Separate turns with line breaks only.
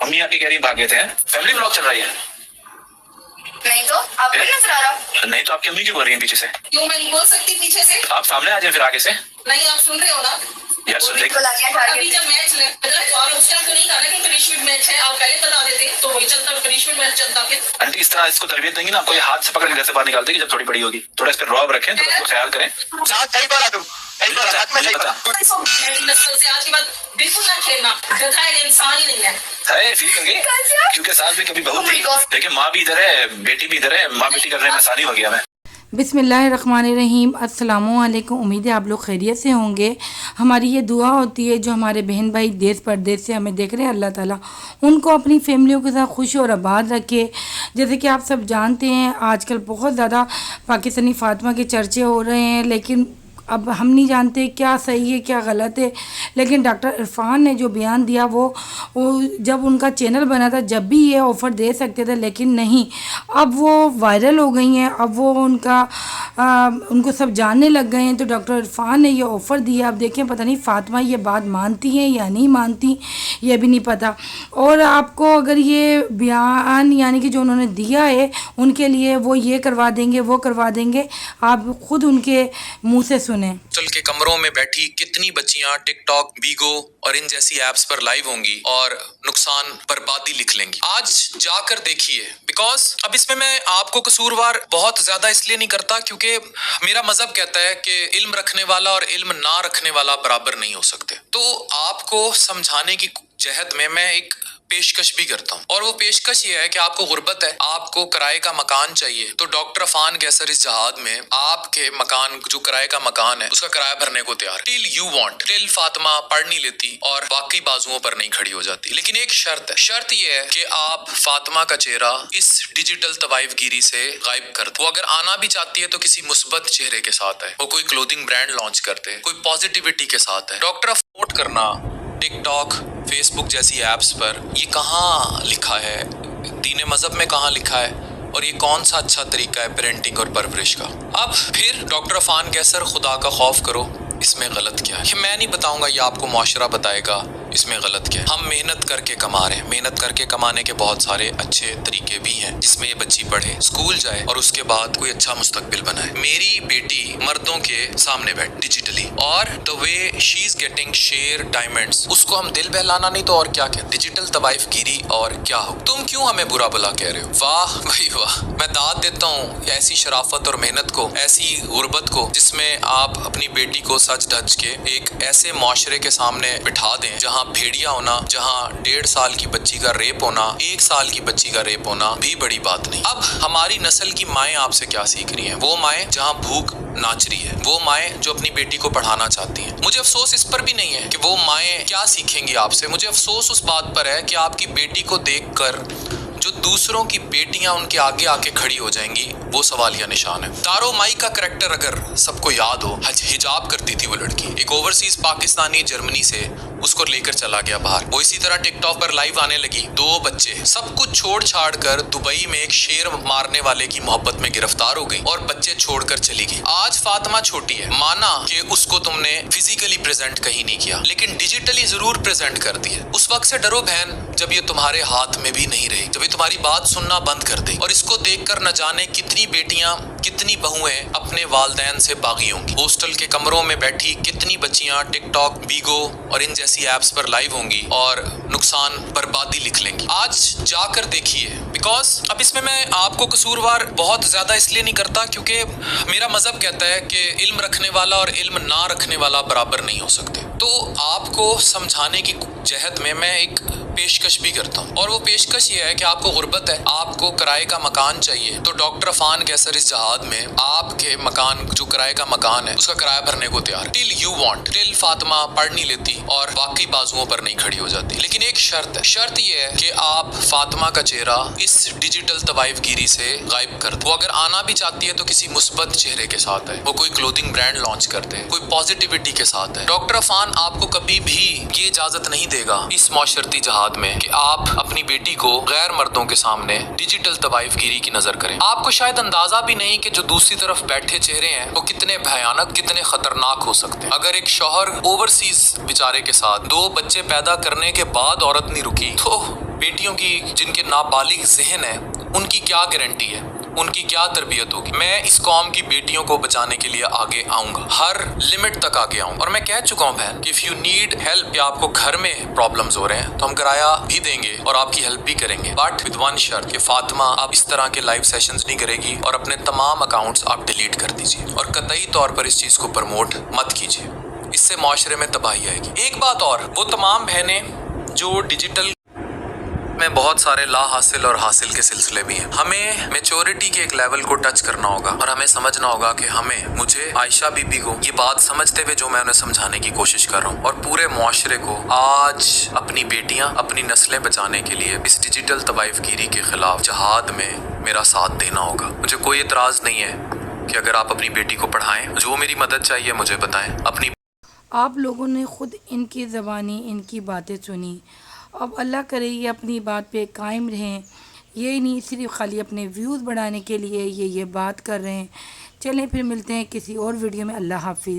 Mummy आके कह रही भाग गए थे, फैमिली ब्लॉग चल रही है।
नहीं तो आपको नहीं नजर आ रहा?
नहीं तो आपकी अम्मी क्यों बोल रही है पीछे से?
क्यों मैं नहीं बोल सकती पीछे से?
आप सामने आ जाए फिर आगे से।
नहीं आप सुन रहे हो ना?
यार सुन देख,
अभी जब मैच और उस टाइम तो नहीं था ना कि पनिशमेंट मैच है, आप पहले बता देते तो वही चलता, पनिशमेंट मैच चलता। फिर
आंटी इस तरह इसको तरबियत देंगी ना, आपको ये हाथ से पकड़ के घर से बाहर निकाल देगी जब थोड़ी बड़ी होगी। थोड़ा इस पर रौब रखें, थोड़ा इसको ख्याल करें।
सही बोला तुम, सही बोला, हाथ में सही बोला।
नस्ल से आज के बाद बिल्कुल ना खेलना, गधा है, इंसान ही नहीं है।
है फील करेंगे क्योंकि सास भी कभी बहू थी, देखिए माँ भी इधर है, बेटी भी इधर है, माँ बेटी करने में आसानी हो गया। मैं
बिस्मिल्लाहिर्रहमानिर्रहीम, अस्सलामु अलैकुम। उम्मीद है आप लोग खैरियत से होंगे। हमारी ये दुआ होती है जो हमारे बहन भाई देश परदेश से हमें देख रहे हैं, अल्लाह ताला उनको अपनी फैमिलियों के साथ खुश और आबाद रखे। जैसे कि आप सब जानते हैं आजकल बहुत ज़्यादा पाकिस्तानी फ़ातिमा के चर्चे हो रहे हैं, लेकिन अब हम नहीं जानते क्या सही है क्या गलत है। लेकिन डॉक्टर इरफान ने जो बयान दिया वो जब उनका चैनल बना था जब भी ये ऑफ़र दे सकते थे, लेकिन नहीं, अब वो वायरल हो गई हैं, अब वो उनको सब जानने लग गए हैं। तो डॉक्टर इरफान ने ये ऑफ़र दिया। अब देखें पता नहीं फ़ातिमा ये बात मानती हैं या नहीं मानती, ये भी नहीं पता। और आपको अगर ये बयान यानी कि जो उन्होंने दिया है उनके लिए वो ये करवा देंगे वो करवा देंगे, आप खुद उनके मुँह से सुने।
हॉस्टल के कमरों में बैठी कितनी बच्चियां टिकटॉक, बीगो और इन जैसी एप्स पर लाइव होंगी और नुकसान बर्बादी लिख लेंगी। आज जाकर देखिए, बिकॉज अब इसमें मैं आपको कसूरवार बहुत ज्यादा इसलिए नहीं करता क्योंकि मेरा मजहब कहता है कि इल्म रखने वाला और इल्म ना रखने वाला बराबर नहीं हो सकते। तो आपको समझाने की जहद में मैं एक पेशकश भी करता हूँ, और वो पेशकश ये है कि आपको गुर्बत है, आपको किराए का मकान चाहिए, तो डॉक्टर अफान कैसर इस जहाद में आपके मकान जो किराए का मकान है उसका किराया भरने को तैयार। Till you want, till Fatima पढ़ नहीं लेती और बाकी बाजुओं पर नहीं खड़ी हो जाती। लेकिन एक शर्त है, शर्त ये है कि आप फातिमा का चेहरा इस डिजिटल तवाइफगिरी से गायब कर दो। वो अगर आना भी चाहती है तो किसी मुस्बत चेहरे के साथ है, वो कोई क्लोथिंग ब्रांड लॉन्च करते हैं, कोई पॉजिटिविटी के साथ है। डॉक्टर अफोर्ड करना टिकटॉक, फेसबुक जैसी एप्स पर ये कहाँ लिखा है, दीन मजहब में कहाँ लिखा है, और ये कौन सा अच्छा तरीका है पेरेंटिंग और परवरिश का। अब फिर डॉक्टर अफान कैसर, खुदा का खौफ करो, इसमें गलत क्या है ये मैं नहीं बताऊंगा, ये आपको मुआशरा बताएगा इसमें गलत क्या है। हम मेहनत करके कमा रहे हैं, मेहनत करके कमाने के बहुत सारे अच्छे तरीके भी हैं जिसमें ये बच्ची पढ़े, स्कूल जाए और उसके बाद कोई अच्छा मुस्तकबिल बनाए। मेरी बेटी मर्दों के सामने बैठ डिजिटली, और the way she is getting share diamonds, उसको हम दिल बहलाना नहीं तो और क्या क्या, डिजिटल तवाइफगिरी और क्या हो। तुम क्यों हमें बुरा भला कह रहे हो? वाह भाई वाह, मैं दाद देता हूँ ऐसी शराफत और मेहनत को, ऐसी गुर्बत को, जिसमें आप अपनी बेटी को सच धज के एक ऐसे मुआशरे के सामने बिठा दें जहाँ भेड़िया होना, जहाँ 1.5 साल की बच्ची का रेप होना, 1 साल की बच्ची का रेप होना भी बड़ी बात नहीं। अब हमारी नस्ल की माएँ आपसे क्या सीख रही हैं? वो माएँ जहाँ भूख नाच रही है, वो माएँ जो अपनी बेटी को पढ़ाना चाहती हैं। मुझे अफसोस इस पर भी नहीं है कि वो माएँ क्या सीखेंगी आपसे, मुझे अफसोस उस बात पर है कि आपकी बेटी को देखकर जो दूसरों की बेटियां उनके आगे आके खड़ी हो जाएंगी, वो सवालिया निशान है। तारो माई का करैक्टर अगर सबको याद हो, हिजाब करती थी वो लड़की, एक ओवरसीज पाकिस्तानी जर्मनी से उसको लेकर चला गया बाहर, वो इसी तरह टिकटॉक पर लाइव आने लगी, 2 बच्चे, सब कुछ छोड़ छाड़ कर दुबई में एक शेर मारने वाले की मोहब्बत में गिरफ्तार हो गई और बच्चे छोड़कर चली गई। आज फातिमा छोटी है, माना कि उसको तुमने फिजिकली प्रेजेंट कहीं नहीं किया, लेकिन डिजिटली जरूर प्रेजेंट कर दिया। उस वक्त से डरो बहन जब ये तुम्हारे हाथ में भी नहीं रही, जब तुम्हारी बात सुनना बंद कर दे, और इसको देखकर न जाने कितनी बेटियां, कितनी बहुएं अपने वालदैन से बागी होंगी। हॉस्टल के कमरों में बैठी कितनी बच्चियां टिकटॉक, बीगो और इन जैसी एप्स पर लाइव होंगी और नुकसान बर्बादी लिख लेंगी। आज जाकर देखिए, बिकॉज अब इसमें मैं आपको कसूरवार बहुत ज्यादा इसलिए नहीं करता क्योंकि मेरा मजहब कहता है कि इल्म रखने वाला और इल्म ना रखने वाला बराबर नहीं हो सकते। तो आपको समझाने की जहद में मैं एक पेशकश भी करता हूँ, और वो पेशकश ये है कि आपको गुर्बत है, आपको किराए का मकान चाहिए, तो डॉक्टर अफान कैसर इस जहाद में आपके मकान जो किराए का मकान है उसका किराया भरने को तैयार। Till you want, till Fatima पढ़ नहीं लेती और बाकी बाजुओं पर नहीं खड़ी हो जाती। लेकिन एक शर्त है, शर्त ये है कि आप फातिमा का चेहरा इस डिजिटल तवाइफगिरी से गायब कर दो। वो अगर आना भी चाहती है तो किसी मुस्बत चेहरे के साथ है, वो कोई क्लोथिंग ब्रांड लॉन्च करते हैं, कोई पॉजिटिविटी के साथ है। डॉक्टर अफान आपको कभी भी ये इजाजत नहीं देगा इस माशरती जहाद बाद में कि आप अपनी बेटी को गैर मर्दों के सामने डिजिटल तवाइफगिरी की नजर करें। आपको शायद अंदाजा भी नहीं कि जो दूसरी तरफ बैठे चेहरे हैं वो कितने भयानक, कितने खतरनाक हो सकते हैं। अगर एक शौहर ओवरसीज बेचारे के साथ 2 बच्चे पैदा करने के बाद औरत नहीं रुकी, तो बेटियों की जिनके नाबालिग ज़हन है उनकी क्या गारंटी है, उनकी क्या तरबियत होगी। मैं इस कौम की बेटियों को बचाने के लिए आगे आऊंगा, हर लिमिट तक आगे आऊंगा। और मैं कह चुका हूं बहन कि इफ यू नीड हेल्प या आपको घर में प्रॉब्लम्स हो रहे हैं तो हम किराया भी देंगे और आपकी हेल्प भी करेंगे, बट विद वन शर्त कि फातिमा आप इस तरह के लाइव सेशंस नहीं करेगी और अपने तमाम अकाउंट्स आप डिलीट कर दीजिए और कतई तौर पर इस चीज को प्रमोट मत कीजिए, इससे माशरे में तबाही आएगी। एक बात और, वो तमाम बहनें जो डिजिटल में बहुत सारे ला हासिल और हासिल के सिलसिले भी हैं, हमें मेच्योरिटी के एक लेवल को टच करना होगा और हमें समझना होगा कि मुझे आयशा बीबी को ये बात समझते हुए जो मैं उन्हें समझाने की कोशिश कर रहा हूँ और पूरे मुआशरे को आज अपनी बेटियां, अपनी नस्लें बचाने के लिए इस डिजिटल तवाइफगिरी के खिलाफ जहाद में मेरा साथ देना होगा। मुझे कोई एतराज़ नहीं है कि अगर आप अपनी बेटी को पढ़ाएं, जो मेरी मदद चाहिए मुझे बताएं। अपनी
आप लोगों ने ख़ुद इनकी ज़बानी, इनकी बातें सुनी। अब अल्लाह करे ये अपनी बात पे कायम रहें, ये नहीं सिर्फ खाली अपने व्यूज़ बढ़ाने के लिए ये बात कर रहे हैं। चलें फिर मिलते हैं किसी और वीडियो में। अल्लाह हाफिज़।